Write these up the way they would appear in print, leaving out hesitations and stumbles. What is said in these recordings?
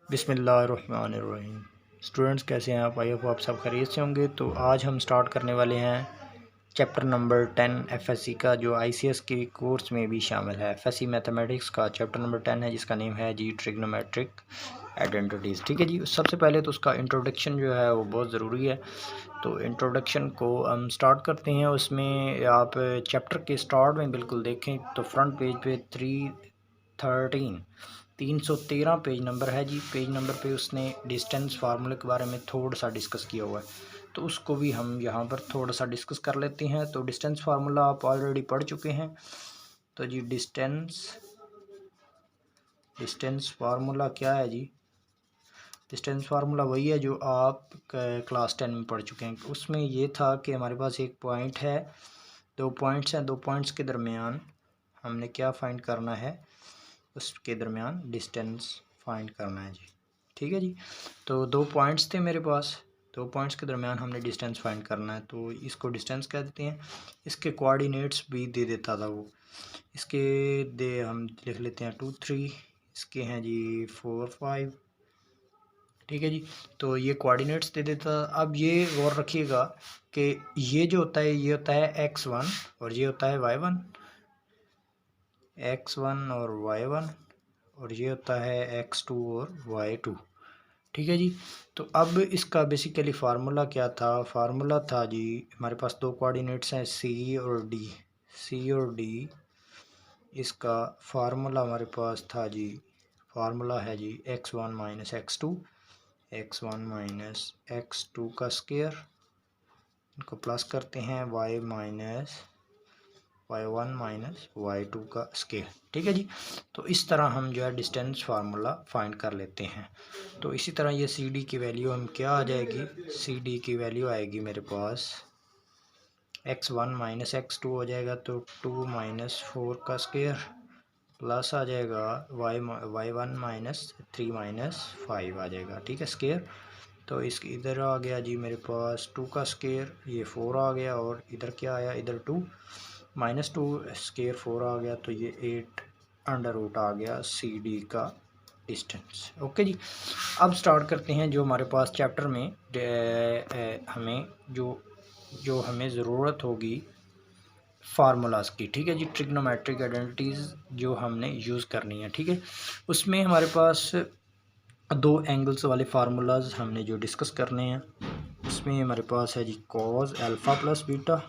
बिस्मिल्लाहिर्रहमानिर्रहीम। स्टूडेंट्स कैसे हैं आप? आई होप आप सब खैरियत से होंगे। तो आज हम स्टार्ट करने वाले हैं चैप्टर नंबर 10 एफएससी का, जो आईसीएस के कोर्स में भी शामिल है। एफएससी मैथमेटिक्स का चैप्टर नंबर 10 है, जिसका नेम है जी ट्रिग्नोमेट्रिक आइडेंटिटीज़। ठीक है जी। सबसे पहले तो उसका इंट्रोडक्शन जो है वो बहुत ज़रूरी है। तो इंट्रोडक्शन को हम स्टार्ट करते हैं। उसमें आप चैप्टर के स्टार्ट में बिल्कुल देखें तो फ्रंट पेज पे 313 पेज नंबर है जी। पेज नंबर पे उसने डिस्टेंस फार्मूले के बारे में थोड़ा सा डिस्कस किया हुआ है, तो उसको भी हम यहाँ पर थोड़ा सा डिस्कस कर लेते हैं। तो डिस्टेंस फार्मूला आप ऑलरेडी पढ़ चुके हैं। तो जी डिस्टेंस फार्मूला क्या है जी? डिस्टेंस फार्मूला वही है जो आप क्लास 10 में पढ़ चुके हैं। उसमें ये था कि हमारे पास एक पॉइंट है, 2 पॉइंट्स हैं, 2 पॉइंट्स के दरमियान हमने क्या फाइंड करना है, उसके दरमियान डिस्टेंस फाइंड करना है जी। ठीक है जी। तो 2 पॉइंट्स थे मेरे पास, 2 पॉइंट्स के दरमियान हमने डिस्टेंस फाइंड करना है, तो इसको डिस्टेंस कह देते हैं। इसके कोऑर्डिनेट्स भी दे देता था वो। इसके दे हम लिख लेते हैं 2 3, इसके हैं जी 4 5। ठीक है जी। तो ये कोऑर्डिनेट्स दे देता। अब ये गौर रखिएगा कि ये जो होता है ये होता है x1 और ये होता है y1, x1 और y1, और ये होता है x2 और y2। ठीक है जी। तो अब इसका बेसिकली फार्मूला क्या था? फार्मूला था जी, हमारे पास 2 कोऑर्डिनेट्स हैं सी और डी। इसका फार्मूला हमारे पास था जी, फार्मूला है जी x1 माइनस x2 का स्क्वायर, इनको प्लस करते हैं y1 माइनस y2 का स्क्वायर। ठीक है जी। तो इस तरह हम जो है डिस्टेंस फार्मूला फाइंड कर लेते हैं। तो इसी तरह ये सी डी की वैल्यू हम क्या आ जाएगी? सी डी की वैल्यू आएगी मेरे पास x1 माइनस x2 हो जाएगा, तो 2 माइनस 4 का स्क्वायर प्लस आ जाएगा y1 माइनस 3 माइनस 5 आ जाएगा। ठीक है, स्क्वायर। तो इसके इधर आ गया जी मेरे पास 2 का स्क्वायर, ये 4 आ गया, और इधर क्या आया? इधर 2 माइनस 2 स्क्वायर 4 आ गया, तो ये 8 अंडर रूट आ गया सी डी का डिस्टेंस। ओके जी। अब स्टार्ट करते हैं जो हमारे पास चैप्टर में हमें जो हमें ज़रूरत होगी फार्मूलाज की। ठीक है जी। ट्रिग्नोमेट्रिक आइडेंटिटीज़ जो हमने यूज़ करनी है। ठीक है, उसमें हमारे पास 2 एंगल्स वाले फार्मूलाज हमने जो डिस्कस करने हैं। उसमें हमारे पास है जी कॉज अल्फ़ा प्लस बीटा,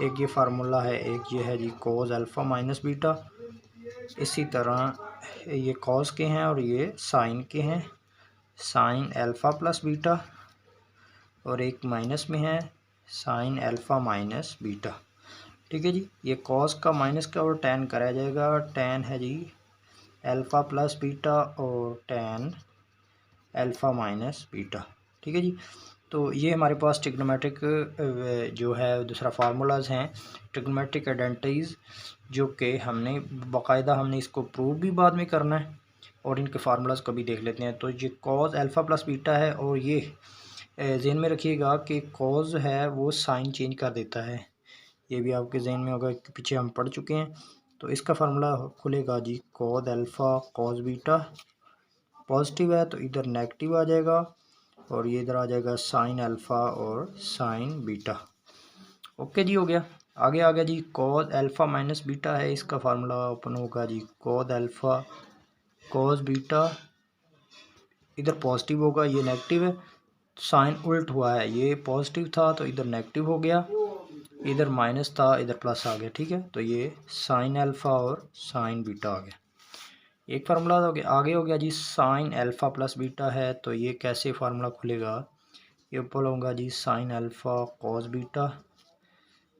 एक ये फार्मूला है, एक ये है जी कॉज अल्फ़ा माइनस बीटा। इसी तरह ये कॉज के हैं और ये साइन के हैं, साइन अल्फ़ा प्लस बीटा, और एक माइनस में है साइन अल्फ़ा माइनस बीटा। ठीक है जी। ये कॉस का माइनस का और टैन कराया जाएगा। टैन है जी अल्फ़ा प्लस बीटा और टैन अल्फ़ा माइनस बीटा। ठीक है जी। तो ये हमारे पास ट्रिग्नोमेट्रिक जो है दूसरा फार्मूलाज हैं, ट्रिग्नोमेट्रिक आइडेंटिटीज़, जो कि हमने बाकायदा हमने इसको प्रूव भी बाद में करना है, और इनके फार्मूलाज को भी देख लेते हैं। तो ये कॉज अल्फ़ा प्लस बीटा है, और ये जहन में रखिएगा कि कॉज है वो साइन चेंज कर देता है। ये भी आपके जहन में होगा कि पीछे हम पढ़ चुके हैं। तो इसका फार्मूला खुलेगा जी cos alpha cos beta, positive है तो इधर नेगेटिव आ जाएगा, और ये इधर आ जाएगा साइन अल्फ़ा और साइन बीटा। ओके जी, हो गया। आगे आ गया जी कॉज अल्फ़ा माइनस बीटा है, इसका फार्मूला ओपन होगा जी कॉज अल्फ़ा कॉज बीटा, इधर पॉजिटिव होगा, ये नेगेटिव है, साइन उल्ट हुआ है, ये पॉजिटिव था तो इधर नेगेटिव हो गया, इधर माइनस था इधर प्लस आ गया। ठीक है, तो ये साइन अल्फ़ा और साइन बीटा आ गया। एक फार्मूला हो गया। आगे हो गया जी साइन अल्फ़ा प्लस बीटा है, तो ये कैसे फार्मूला खुलेगा? ये ऊपर होगा जी sine alpha cos beta,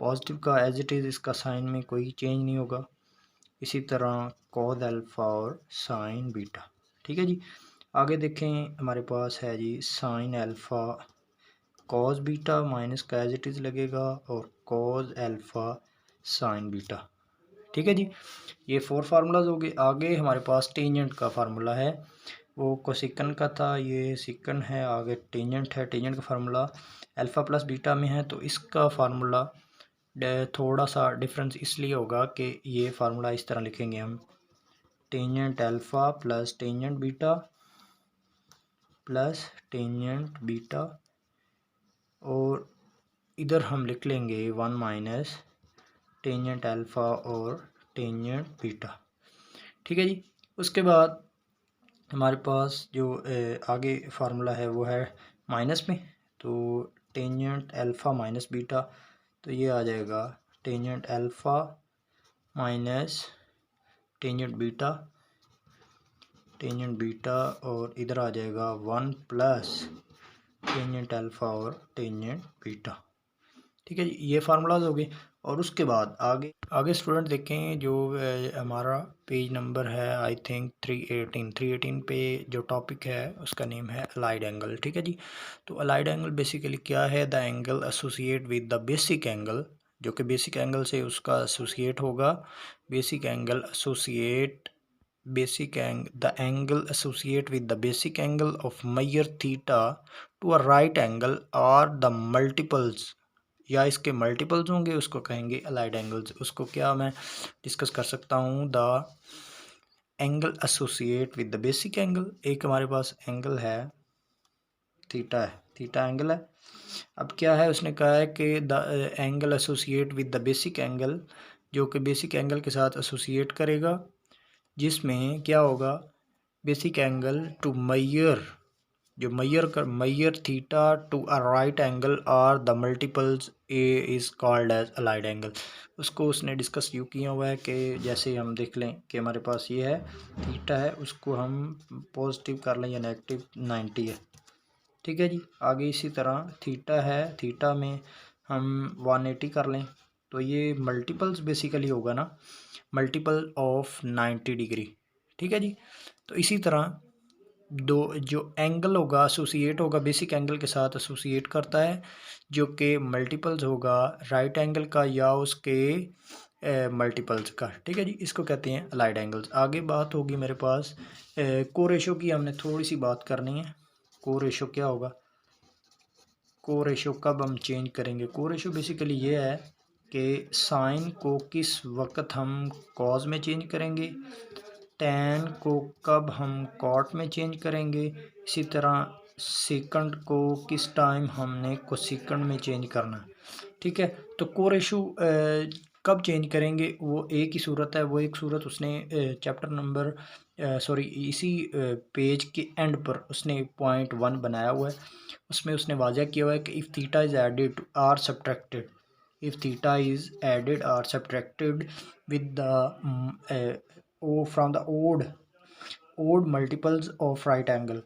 positive का एज इट इज़, इसका साइन में कोई चेंज नहीं होगा। इसी तरह कॉस अल्फ़ा और साइन बीटा। ठीक है जी। आगे देखें, हमारे पास है जी sine alpha cos beta minus का एज इट इज़ लगेगा, और कॉस अल्फ़ा साइन बीटा। ठीक है जी। ये 4 फार्मूलाज हो गए। आगे हमारे पास टेंजेंट का फार्मूला है, वो कोसेकन का था, ये सेकंड है। आगे टेंजेंट है, टेंजेंट का फार्मूला अल्फ़ा प्लस बीटा में है, तो इसका फार्मूला थोड़ा सा डिफरेंस इसलिए होगा कि ये फार्मूला इस तरह लिखेंगे हम, tangent alpha plus tangent beta plus tangent beta, और इधर हम लिख लेंगे 1 माइनस टेंजेंट अल्फ़ा और टेंजेंट बीटा। ठीक है जी। उसके बाद हमारे पास जो आगे फार्मूला है वो है माइनस में, तो टेंजेंट अल्फ़ा माइनस बीटा, तो ये आ जाएगा tangent alpha minus tangent beta और इधर आ जाएगा 1 प्लस टेंजेंट अल्फ़ा और टेंजेंट बीटा। ठीक है जी, ये फार्मूलाज हो गए। और उसके बाद आगे स्टूडेंट देखें जो हमारा पेज नंबर है आई थिंक 318 पे जो टॉपिक है उसका नेम है अलाइड एंगल। ठीक है जी। तो अलाइड एंगल बेसिकली क्या है? The angle associate with the basic angle, जो कि बेसिक एंगल से उसका एसोसिएट होगा। The angle associate with the basic angle of measure theta to a right angle or the multiples, या इसके मल्टीपल्स होंगे, उसको कहेंगे अलाइड एंगल्स। उसको क्या मैं डिस्कस कर सकता हूँ? The angle associate with the basic angle. एक हमारे पास एंगल है थीटा है, थीटा एंगल है। अब क्या है, उसने कहा है कि the angle associate with the basic angle, जो कि बेसिक एंगल के साथ एसोसिएट करेगा, जिसमें क्या होगा, basic angle to mayor theta to a right angle और the multiples a is called as allied angle. उसको उसने डिस्कस यूँ किया हुआ है कि जैसे हम देख लें कि हमारे पास ये है थीटा है, उसको हम पॉजिटिव कर लें या नेगेटिव 90 है। ठीक है जी। आगे इसी तरह थीटा है, थीटा में हम 180 कर लें, तो ये मल्टीपल्स बेसिकली होगा ना, मल्टीपल ऑफ 90 डिग्री। ठीक है जी। तो इसी तरह दो जो एंगल होगा एसोसिएट होगा बेसिक एंगल के साथ एसोसिएट करता है, जो कि मल्टीपल्स होगा राइट एंगल का या उसके मल्टीपल्स का। ठीक है जी, इसको कहते हैं अलाइड एंगल्स। आगे बात होगी मेरे पास को रेशो की, हमने थोड़ी सी बात करनी है। को रेशो क्या होगा? को रेशो कब हम चेंज करेंगे? को रेशो बेसिकली ये है कि साइन को किस वक्त हम कॉज में चेंज करेंगे, टैन को कब हम कॉट में चेंज करेंगे, इसी तरह सेकंड को किस टाइम हमने कोसेकंड में चेंज करना है। ठीक है। तो को रेशो कब चेंज करेंगे, वो एक ही सूरत है। वो एक सूरत उसने चैप्टर नंबर इसी पेज के एंड पर उसने पॉइंट 1 बनाया हुआ है। उसमें उसने वाज़ह किया हुआ है कि if theta is added or subtracted, if theta is added or subtracted with the from the odd multiples of right angle,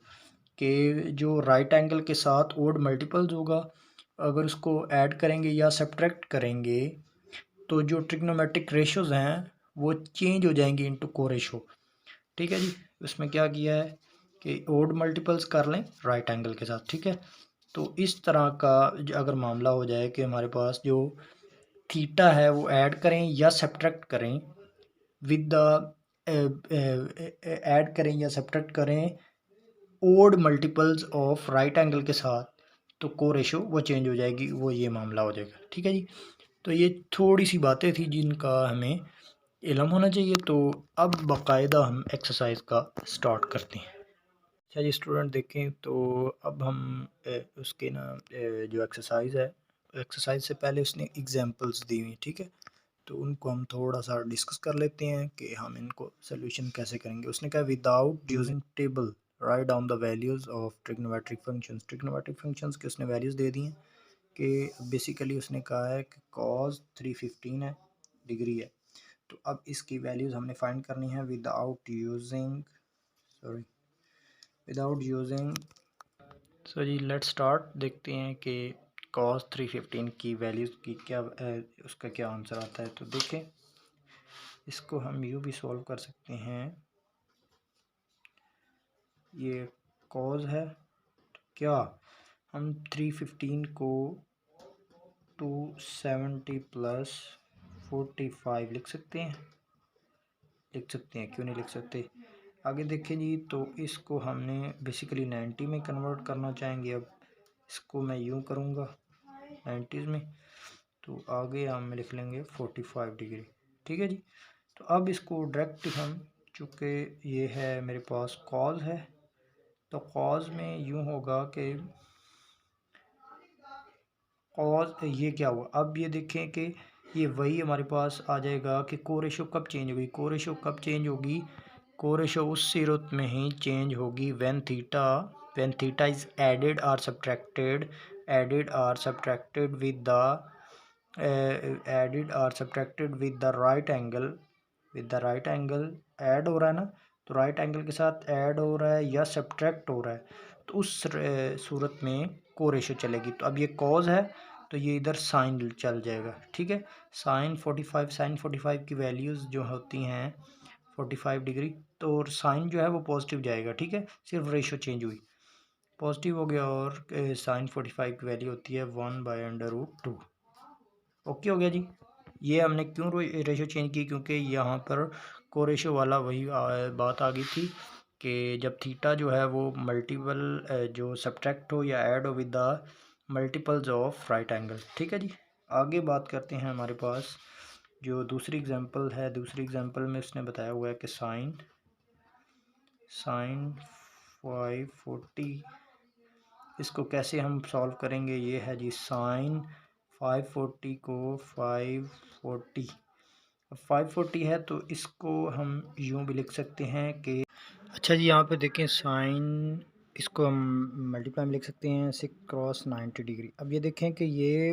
के जो राइट एंगल के साथ ओड मल्टीपल्स होगा, अगर उसको ऐड करेंगे या सब्ट्रैक्ट करेंगे तो जो ट्रिग्नोमेट्रिक रेशोज़ हैं वो चेंज हो जाएंगे इनटू को रेशो। ठीक है जी। उसमें क्या किया है कि ओड मल्टीपल्स कर लें राइट एंगल के साथ। ठीक है। तो इस तरह का अगर मामला हो जाए कि हमारे पास जो थीटा है वो ऐड करें या सब्ट्रैक्ट करें विद द ऐड करें या सब्ट्रैक्ट करें odd multiples of right angle के साथ, तो को रेशो वो चेंज हो जाएगी, वो ये मामला हो जाएगा। ठीक है जी। तो ये थोड़ी सी बातें थी जिनका हमें इल्म होना चाहिए। तो अब बाकायदा हम एक्सरसाइज का स्टार्ट करते हैं। अच्छा जी स्टूडेंट देखें, तो अब हम उसके ना जो एक्सरसाइज है, एक्सरसाइज से पहले उसने एग्जांपल्स दी हुई। ठीक है। तो उनको हम थोड़ा सा डिस्कस कर लेते हैं कि हम इनको सोल्यूशन कैसे करेंगे। उसने कहा without using table write down the values of trigonometric functions. Trigonometric functions के उसने वैल्यूज़ दे दी हैं कि बेसिकली उसने कहा है कि cos 315 है डिग्री है। तो अब इसकी वैल्यूज़ हमने फाइंड करनी है विदाउट यूजिंग सो जी लेट्स स्टार्ट। देखते हैं कि cos 315 की वैल्यूज़ की क्या उसका क्या आंसर आता है। तो देखें, इसको हम यूँ भी सॉल्व कर सकते हैं। ये cos है, तो क्या हम 315 को 270 प्लस 45 लिख सकते हैं? क्यों नहीं लिख सकते? आगे देखें जी, तो इसको हमने बेसिकली 90 में कन्वर्ट करना चाहेंगे। अब इसको मैं यूँ करूँगा 90s में, तो आगे हम लिख लेंगे 45 डिग्री। ठीक है जी। तो अब इसको डायरेक्ट हम, चूँकि ये है मेरे पास कॉस है, तो कॉज में यूँ होगा कि कॉज ये क्या हुआ, अब ये देखें कि ये वही हमारे पास आ जाएगा कि को रेशो कब चेंज होगी। को रेशो कब चेंज होगी, को रेशो उस सूरत में ही चेंज होगी व्हेन थीटा इज एडेड और subtracted with the right angle add हो रहा है ना, तो राइट एंगल के साथ ऐड हो रहा है या सब्ट्रैक्ट हो रहा है, तो उस सूरत में को रेशो चलेगी। तो अब ये कॉज है तो ये इधर साइन चल जाएगा, ठीक है। साइन 45 की वैल्यूज़ जो होती हैं 45 डिग्री, तो साइन जो है वो पॉजिटिव जाएगा, ठीक है, सिर्फ रेशो चेंज हुई, पॉजिटिव हो गया। और साइन 45 की वैल्यू होती है 1/√2। ओके हो गया जी। ये हमने क्यों रेशो चेंज की, क्योंकि यहाँ पर को रेशो वाला वही बात आ गई थी कि जब थीटा जो है वो मल्टीपल जो सब्ट्रैक्ट हो या ऐड हो with the multiples of right angle, ठीक है जी। आगे बात करते हैं, हमारे पास जो दूसरी एग्जांपल है, दूसरी एग्जांपल में उसने बताया हुआ है कि साइन 540, इसको कैसे हम सॉल्व करेंगे। ये है जी साइन 540 को 540 है तो इसको हम यूँ भी लिख सकते हैं कि, अच्छा जी यहाँ पे देखें साइन, इसको हम मल्टीप्लाई में लिख सकते हैं 6 क्रॉस 90 डिग्री। अब ये देखें कि ये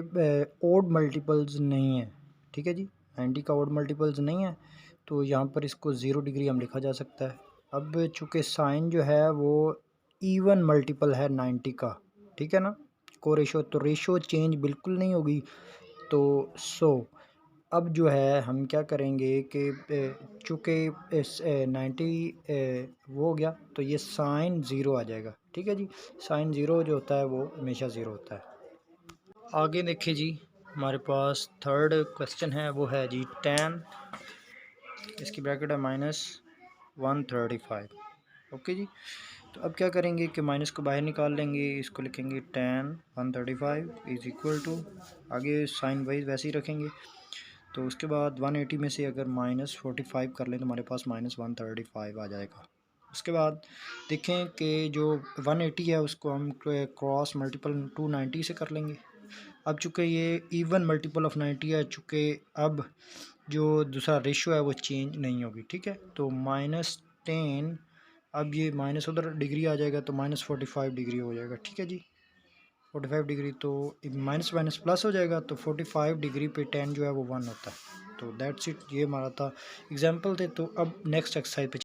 ओड मल्टीपल्स नहीं है, ठीक है जी, 90 का ओड मल्टीपल्स नहीं है, तो यहाँ पर इसको 0 डिग्री हम लिखा जा सकता है। अब चूँकि साइन जो है वो इवन मल्टीपल है 90 का, ठीक है ना, को रेशो, तो रेशो चेंज बिल्कुल नहीं होगी। तो अब जो है हम क्या करेंगे कि चूँकि इस 90 वो हो गया तो ये साइन ज़ीरो आ जाएगा, ठीक है जी। साइन ज़ीरो जो होता है वो हमेशा ज़ीरो होता है। आगे देखिए जी, हमारे पास थर्ड क्वेश्चन है, वो है जी tan, इसकी ब्रैकेट है -135। ओके जी, तो अब क्या करेंगे कि माइनस को बाहर निकाल लेंगे, इसको लिखेंगे tan 135 इज़ इक्वल टू, आगे साइन वाइज वैसे ही रखेंगे, तो उसके बाद 180 में से अगर -45 कर लें तो हमारे पास -135 आ जाएगा। उसके बाद देखें कि जो 180 है उसको हम क्रॉस मल्टीपल 290 से कर लेंगे। अब चूँकि ये इवन मल्टीपल ऑफ 90 है, चूँकि अब जो दूसरा रेशो है वो चेंज नहीं होगी, ठीक है, तो -10, अब ये माइनस उधर डिग्री आ जाएगा तो -45 डिग्री हो जाएगा, ठीक है जी, 45 डिग्री, तो माइनस माइनस प्लस हो जाएगा, तो 45 डिग्री पे 10 जो है वो 1 होता है। तो दैट्स इट, ये हमारा था एग्जांपल थे। तो अब नेक्स्ट एक्सरसाइज पे